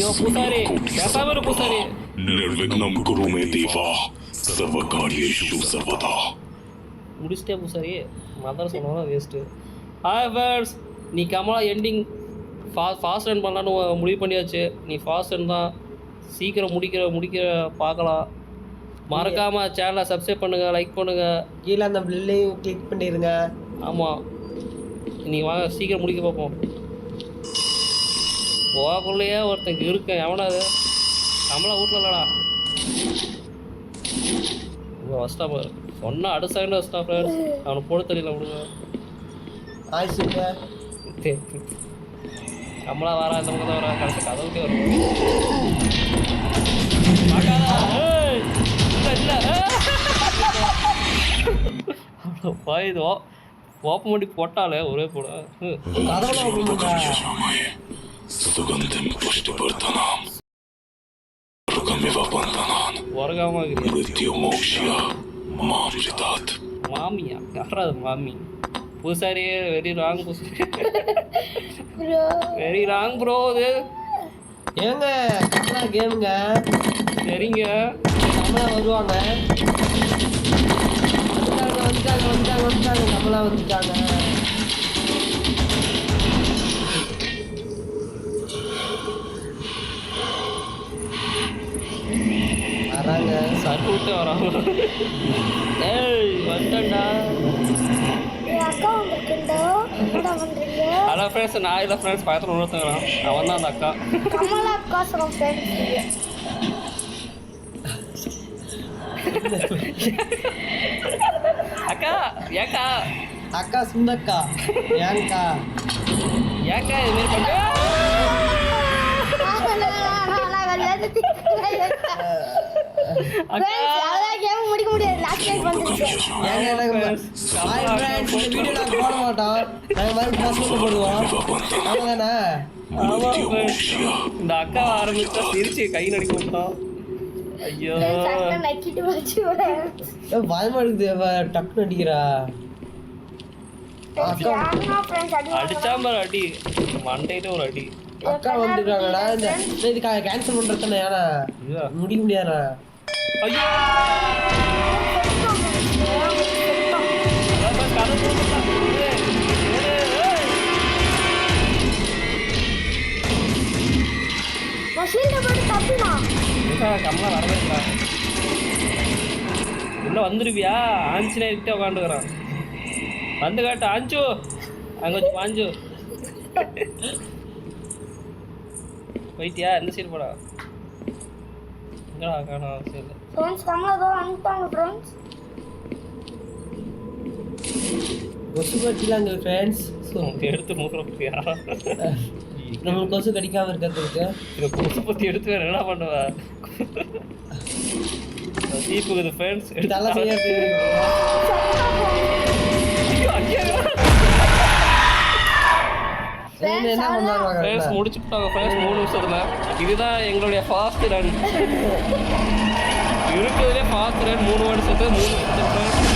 ஐயோ பூசாரி பேசாம இரு பூசாரி. निर्विघ्नं कुरु मे देवा सर्वकार्येषु सर्वदा. முடிச்சிட்டே பூசாரி மதர் சொன்னா வேஸ்ட்டு. ஹாய் ஃபர்ஸ் நீ கமலா எண்டிங் ஃபாஸ்ட் ரன் பண்ணலான்னு முடிவு பண்ணியாச்சு. நீ ஃபாஸ்ட் ரன் தான் சீக்கிரம் முடிக்கிற பார்க்கலாம். மறக்காமல் சேனலை சப்ஸ்கிரைப் பண்ணுங்கள், லைக் பண்ணுங்கள், கீழே அந்த பில்லையும் கிளிக் பண்ணிடுங்க. ஆமாம் நீ வாங்க சீக்கிரம் முடிக்க பார்ப்போம். போகக்குள்ளேயே ஒருத்தங்க இருக்கேன் எவனா அது நம்மளா வீட்டில் இல்லடா. ஃபஸ்ட்டா பாரு சொன்னால் அடுத்த செகண்ட் ஃபஸ்ட்டா ஃப்ரெண்ட்ஸ் அவனுக்கு போட தெரியல விடுங்க. ஆயிடுச்சுங்க நம்மளா வரா இந்த பக்கம் தான் வரா கடைசி கதவுக்கே வரும். இது ஓப்பன் பண்ணி போட்டாலே ஒரே போட सुगंधिं पुष्टिवर्धनां உரகாம मृत्युमोक्ष्य मामृतात्. மாமியா யாராது மாமி பூசாரி வெரி ராங் பூசாரி வெரி ராங் ப்ரோ. இது ஏங்க கமலா கேமுங்க சரிங்க கமலா வருவாங்க. வந்துட்டாங்க கமலா வந்துட்டாங்க. வராங்க சட்டு விட்டு வராங்க. ஏய் வந்துட்டா. ஹலோ ஃப்ரெண்ட்ஸ் நான் இல்லை ஃப்ரெண்ட்ஸ் பக்கத்தில் இன்னொருத்தங்கிறான் அவன் தான் அந்த அக்கா. அக்கா ஏக்கா அக்கா சுந்தக்கா ஏங்கா ஏக்கா இதுமாரி பண்ண முடிக்க முடியாது. போட மாட்டோம் நாங்கள் மாதிரி பசங்க போடுவோம். அவ்வளோதானே இந்த அக்கா ஆரம்பிச்சா சிரிச்சு கை நடிக்க விட்டோம். ஐயோ பயமா இருக்குது டக்குன்னு அடிக்கிறா. அடிச்சா மாதிரி அடி மண்டையில ஒரு அடி. அக்கா வந்துருக்காங்கடா. இந்த இது கேன்சல் பண்றதுன்னு ஏன்னா முடிக்க முடியாதா. ஐயோ கமலா வரவே இருக்கா உள்ள வந்துருவியா? ஆஞ்சநேயர்கிட்ட உட்காந்துக்கிறான் வந்து காட்டு ஆஞ்சு அங்கே வச்சு பாஞ்சு போயிட்டியா? எந்த சீர் போடா எங்கடா காணோம். சரி கொசு கட்டிலாங்க ஃப்ரெண்ட்ஸ். எடுத்து மூக்குறப்பியா நம்மளுக்கு கொசு கடிக்காம இருக்கிறதுக்கு இந்த கொசு பற்றி எடுத்து வேற என்ன பண்ணுவா? சீப்புக்குது ஃப்ரெண்ட்ஸ் இதெல்லாம் செய்யறது. என்ன பண்ணுவாங்க ஃப்ரெண்ட்ஸ் முடிச்சுட்டாங்க ஃப்ரெண்ட்ஸ் 3 நிமிஷத்துல. இதுதான் எங்களுடைய ஃபாஸ்ட் ரன் இருக்கிறதுலே ஃபாஸ்ட் ரன் 3 நிமிஷத்துல 3 நிமிஷத்துல.